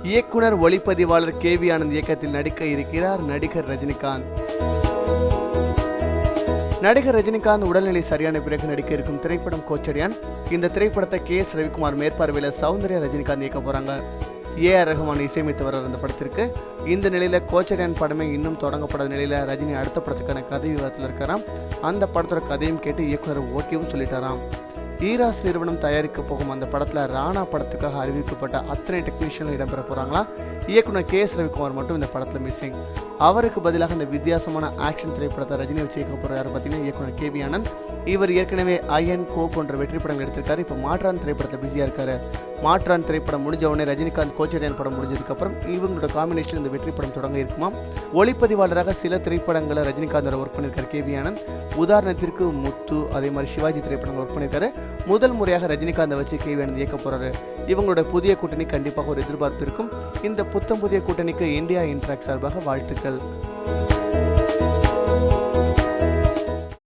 இயக்குனர் ஒளிப்பதிவாளர் கேவி ஆனந்த் இயக்கத்தில் நடிக்க இருக்கிறார் நடிகர் ரஜினிகாந்த். நடிகர் ரஜினிகாந்த் உடல்நிலை சரியான பிறகு நடிக்க இருக்கும் திரைப்படம் கோச்சடையான். இந்த திரைப்படத்தை KS ரவிக்குமார் மேற்பார்வையில் சௌந்தர்யா ரஜினிகாந்த் இயக்க போறாங்க. AR ரஹ்மான் இசையமைத்து வர்ற அந்த படத்திற்கு இந்த நிலையில கோச்சடையான் படமே இன்னும் தொடங்கப்படாத நிலையில ரஜினி அடுத்த படத்துக்கான கதை விவாதத்தில் இருக்காராம். அந்த படத்தோட கதையும் கேட்டு இயக்குனர் ஓகேவும் சொல்லிட்டாராம். ஈராஸ் நிறுவனம் தயாரிக்க போகும் அந்த படத்தில் ராணா படத்துக்காக அறிவிக்கப்பட்ட அத்தனை டெக்னீஷியனும் இடம்பெற போகிறாங்களா. இயக்குனர் KS ரவிக்குமார் மட்டும் இந்த படத்தில் மிஸ்ஸிங். அவருக்கு பதிலாக இந்த வித்தியாசமான ஆக்ஷன் திரைப்படத்தை ரஜினி வச்சு இயக்க போகிறாரு பார்த்தீங்கன்னா இயக்குனர் கேவி ஆனந்த். இவர் ஏற்கனவே அயன் கோ போன்ற வெற்றி படங்கள் எடுத்திருக்காரு. இப்போ மாற்றான் திரைப்படத்தில் பிஸியாக இருக்காரு. மாற்றான் திரைப்படம் முடிஞ்ச உடனே ரஜினிகாந்த் கோச்சடையான் படம் முடிஞ்சதுக்கப்புறம் இவங்களோட காம்பினேஷன் இந்த வெற்றி படம் தொடங்க இருக்குமா. ஒளிப்பதிவாளராக சில திரைப்படங்களை ரஜினிகாந்தோட ஒர்க் பண்ணியிருக்காரு கேவி ஆனந்த். உதாரணத்திற்கு முத்து, அதே மாதிரி சிவாஜி திரைப்படங்கள் ஒர்க் பண்ணியிருக்காரு. முதல் முறையாக ரஜினிகாந்தை வச்சு கேவி ஆனந்த் இயக்க போறாரு. இவங்களோட புதிய கூட்டணி கண்டிப்பாக ஒரு எதிர்பார்ப்பு இருக்கும். இந்த புத்தம் புதிய கூட்டணிக்கு இந்தியா இன்ட்ராக்ட் சார்பாக வாழ்த்துக்கள்.